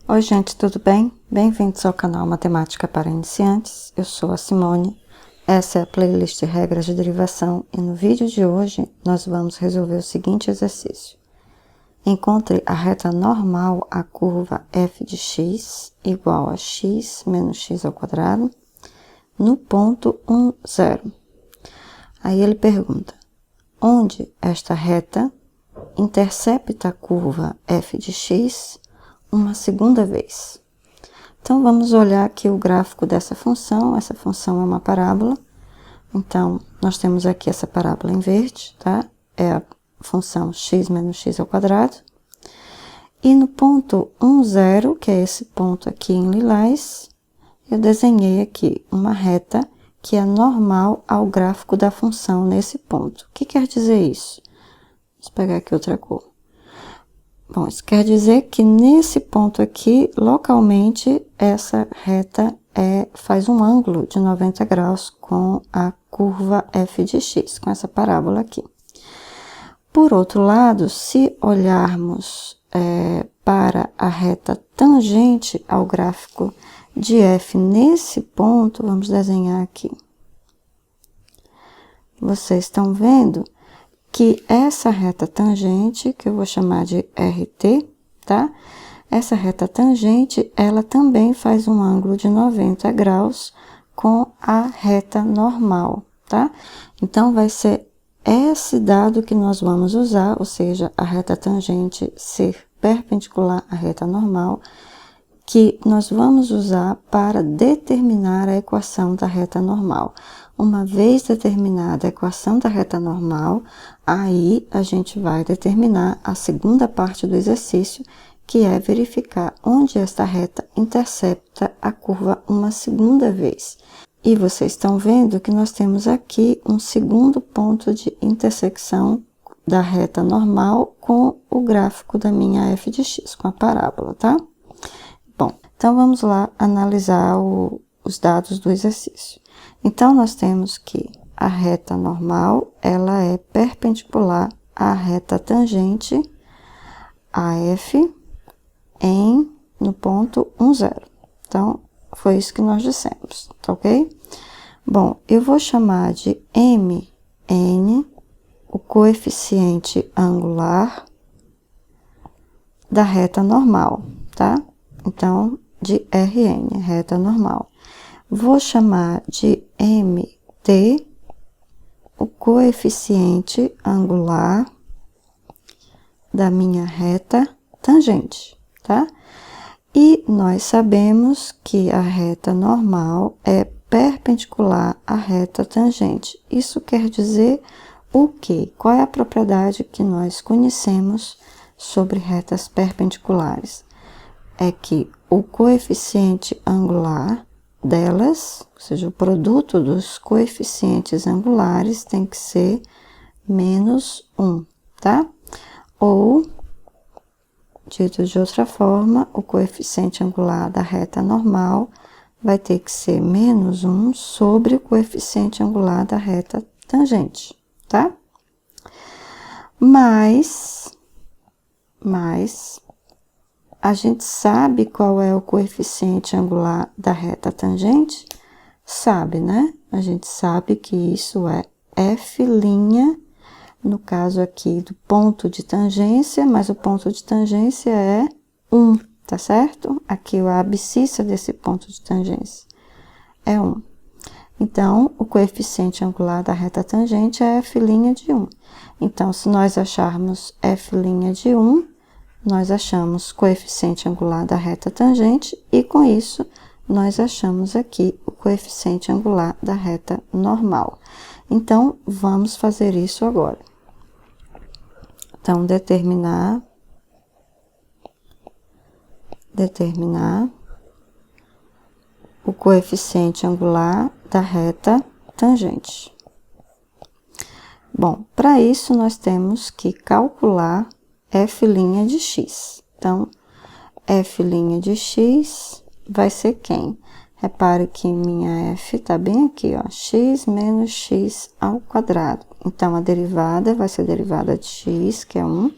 Oi gente, tudo bem? Bem-vindos ao canal Matemática para Iniciantes. Eu sou a Simone. Essa é a playlist de regras de derivação e no vídeo de hoje nós vamos resolver o seguinte exercício. Encontre a reta normal à curva f de x igual a x menos x ao quadrado no ponto 1, 0. Aí ele pergunta, onde esta reta intercepta a curva f de x uma segunda vez. Então, vamos olhar aqui o gráfico dessa função. Essa função é uma parábola. Então, nós temos aqui essa parábola em verde, tá? É a função x menos x ao quadrado. E no ponto 1, 0, que é esse ponto aqui em lilás, eu desenhei aqui uma reta que é normal ao gráfico da função nesse ponto. O que quer dizer isso? Vamos pegar aqui outra cor. Bom, isso quer dizer que nesse ponto aqui, localmente, essa reta faz um ângulo de 90 graus com a curva f de x, com essa parábola aqui. Por outro lado, se olharmos para a reta tangente ao gráfico de f nesse ponto, vamos desenhar aqui. Vocês estão vendo que essa reta tangente, que eu vou chamar de RT, tá? Essa reta tangente, ela também faz um ângulo de 90 graus com a reta normal, tá? Então, vai ser esse dado que nós vamos usar, ou seja, a reta tangente ser perpendicular à reta normal, que nós vamos usar para determinar a equação da reta normal. Uma vez determinada a equação da reta normal, aí a gente vai determinar a segunda parte do exercício, que é verificar onde esta reta intercepta a curva uma segunda vez. E vocês estão vendo que nós temos aqui um segundo ponto de intersecção da reta normal com o gráfico da minha f de x, com a parábola, tá? Bom, então vamos lá analisar os dados do exercício. Então, nós temos que a reta normal, ela é perpendicular à reta tangente AF no ponto 1, 0. Então, foi isso que nós dissemos, tá ok? Bom, eu vou chamar de MN o coeficiente angular da reta normal, tá? Então, de RN, reta normal. Vou chamar de MT o coeficiente angular da minha reta tangente, tá? E nós sabemos que a reta normal é perpendicular à reta tangente. Isso quer dizer o quê? Qual é a propriedade que nós conhecemos sobre retas perpendiculares? É que o coeficiente angular delas, ou seja, o produto dos coeficientes angulares tem que ser menos 1, tá? Ou, dito de outra forma, o coeficiente angular da reta normal vai ter que ser menos 1 sobre o coeficiente angular da reta tangente, tá? Mas a gente sabe qual é o coeficiente angular da reta tangente? Sabe, né? A gente sabe que isso é f', no caso aqui do ponto de tangência, mas o ponto de tangência é 1, tá certo? Aqui a abscissa desse ponto de tangência é 1. Então, o coeficiente angular da reta tangente é f' de 1. Então, se nós acharmos f' de 1, nós achamos coeficiente angular da reta tangente e, com isso, nós achamos aqui o coeficiente angular da reta normal. Então, vamos fazer isso agora. Então, determinar o coeficiente angular da reta tangente. Bom, para isso, nós temos que calcular f' de x. Então, f' de x vai ser quem? Repare que minha f está bem aqui, ó, x menos x ao quadrado. Então, a derivada vai ser a derivada de x, que é 1,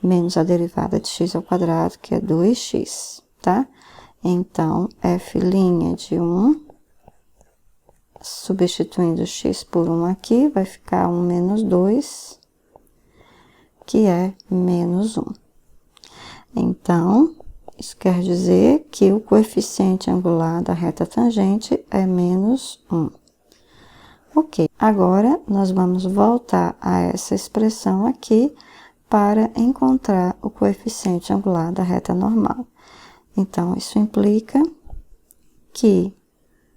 menos a derivada de x ao quadrado, que é 2x, tá? Então, f' de 1, substituindo x por 1 aqui, vai ficar 1 menos 2, que é menos 1. Então, isso quer dizer que o coeficiente angular da reta tangente é menos 1. Ok, agora nós vamos voltar a essa expressão aqui para encontrar o coeficiente angular da reta normal. Então, isso implica que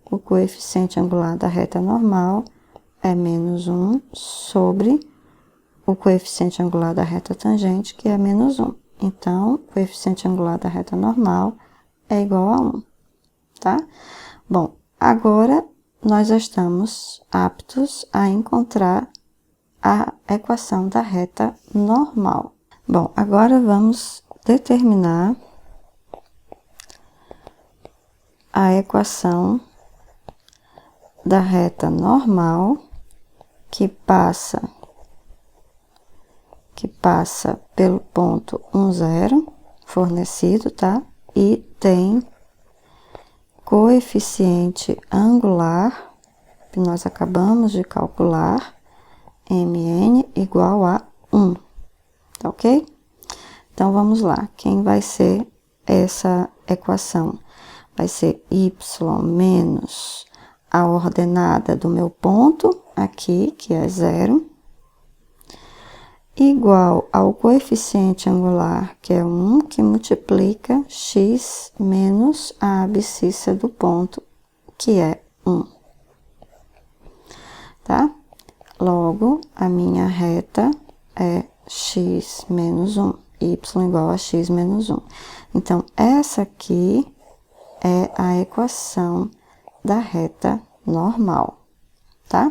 o coeficiente angular da reta normal é menos 1 sobre o coeficiente angular da reta tangente, que é menos 1. Então, o coeficiente angular da reta normal é igual a 1, tá? Bom, agora nós já estamos aptos a encontrar a equação da reta normal. Bom, agora vamos determinar a equação da reta normal que passa pelo ponto 1, 0 fornecido, tá? E tem coeficiente angular, que nós acabamos de calcular, mn igual a 1, tá ok? Então, vamos lá. Quem vai ser essa equação? Vai ser y menos a ordenada do meu ponto, aqui, que é 0, igual ao coeficiente angular, que é 1, que multiplica x menos a abscissa do ponto, que é 1. Tá? Logo, a minha reta é x menos 1, y igual a x menos 1. Então, essa aqui é a equação da reta normal, tá?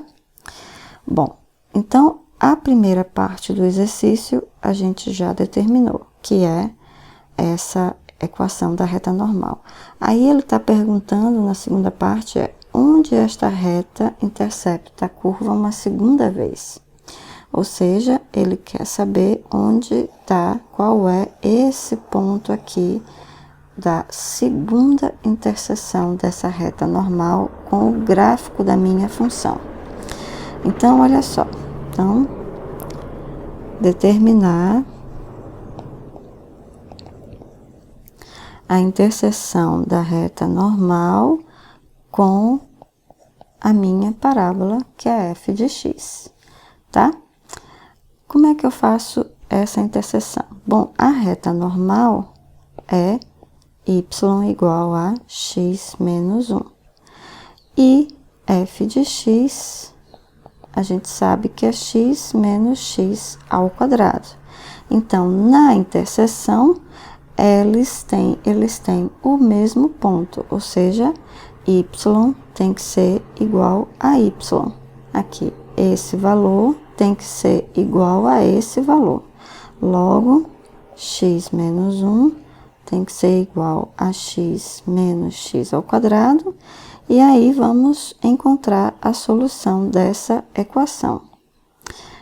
Bom, então, a primeira parte do exercício a gente já determinou, que é essa equação da reta normal. Aí ele está perguntando na segunda parte onde esta reta intercepta a curva uma segunda vez. Ou seja, ele quer saber onde está, qual é esse ponto aqui da segunda interseção dessa reta normal com o gráfico da minha função. Então, olha só. Então, determinar a interseção da reta normal com a minha parábola, que é f de x, tá? Como é que eu faço essa interseção? Bom, a reta normal é y igual a x menos 1. E f de x, a gente sabe que é x menos x ao quadrado. Então, na interseção, eles têm o mesmo ponto, ou seja, y tem que ser igual a y. Aqui, esse valor tem que ser igual a esse valor. Logo, x menos 1 tem que ser igual a x menos x ao quadrado. E aí, vamos encontrar a solução dessa equação.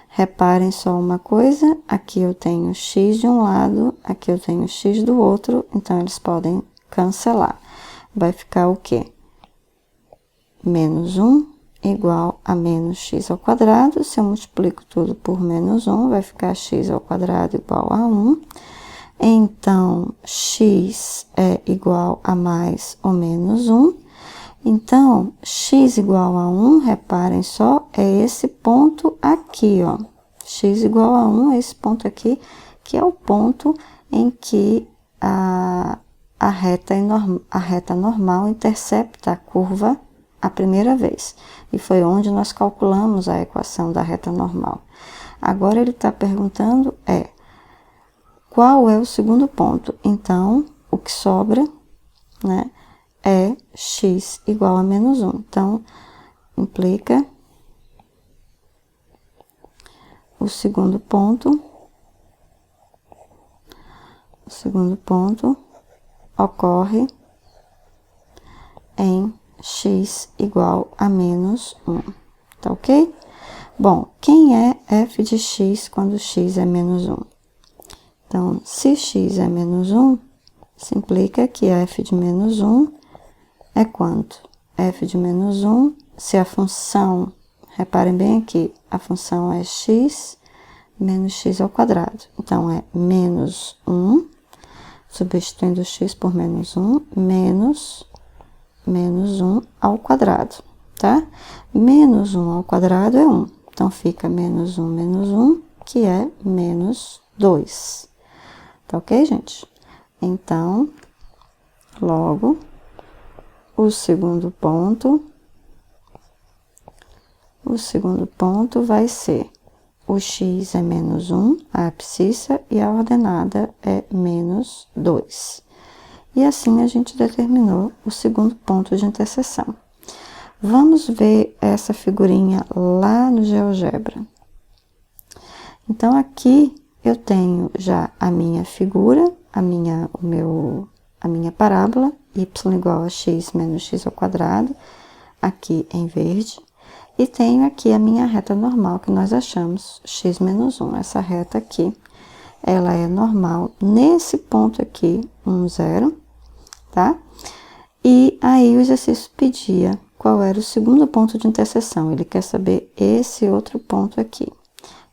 Reparem só uma coisa, aqui eu tenho x de um lado, aqui eu tenho x do outro, então eles podem cancelar. Vai ficar o quê? Menos 1 igual a menos x ao quadrado. Se eu multiplico tudo por menos 1, vai ficar x ao quadrado igual a 1. Então, x é igual a mais ou menos 1. Então, x igual a 1, reparem só, é esse ponto aqui, ó. X igual a 1 é esse ponto aqui, que é o ponto em que a reta normal intercepta a curva a primeira vez. E foi onde nós calculamos a equação da reta normal. Agora, ele está perguntando qual é o segundo ponto. Então, o que sobra, né, é x igual a menos 1. Então, implica o segundo ponto ocorre em x igual a menos 1, tá ok? Bom, quem é f de x quando x é menos 1? Então, se x é menos 1, implica que f de menos 1 é quanto? F de menos 1, se a função, reparem bem aqui, a função é x menos x ao quadrado. Então, é menos 1, substituindo x por menos 1, menos 1 ao quadrado, tá? Menos 1 ao quadrado é 1. Então, fica menos 1, que é menos 2. Tá ok, gente? Então, logo, o segundo ponto vai ser o x é menos 1, a abscissa, e a ordenada é menos 2. E assim a gente determinou o segundo ponto de interseção. Vamos ver essa figurinha lá no GeoGebra. Então, aqui eu tenho já a minha figura, a minha parábola, y igual a x menos x ao quadrado, aqui em verde. E tenho aqui a minha reta normal, que nós achamos, x menos 1. Essa reta aqui, ela é normal nesse ponto aqui, 1, 0, tá? E aí o exercício pedia qual era o segundo ponto de interseção. Ele quer saber esse outro ponto aqui.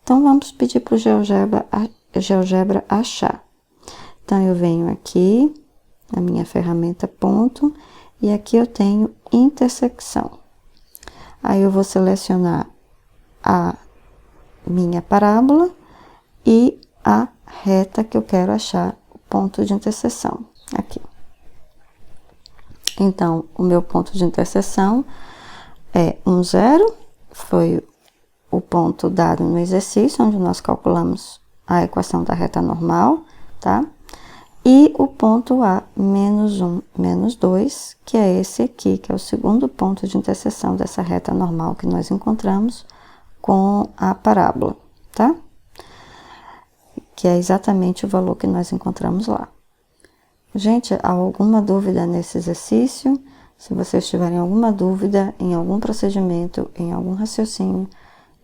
Então, vamos pedir para o GeoGebra achar. Então, eu venho aqui, a minha ferramenta ponto, e aqui eu tenho intersecção. Aí, eu vou selecionar a minha parábola e a reta que eu quero achar o ponto de interseção, aqui. Então, o meu ponto de interseção é 1, 0, foi o ponto dado no exercício, onde nós calculamos a equação da reta normal, tá? E o ponto A, menos 1, menos 2, que é esse aqui, que é o segundo ponto de interseção dessa reta normal que nós encontramos com a parábola, tá? Que é exatamente o valor que nós encontramos lá. Gente, há alguma dúvida nesse exercício? Se vocês tiverem alguma dúvida em algum procedimento, em algum raciocínio,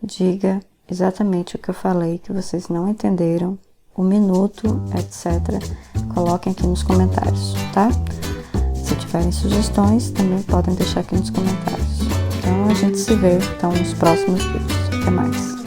diga exatamente o que eu falei, que vocês não entenderam, o minuto, etc. Coloquem aqui nos comentários, tá? Se tiverem sugestões, também podem deixar aqui nos comentários. Então, a gente se vê, então, nos próximos vídeos. Até mais!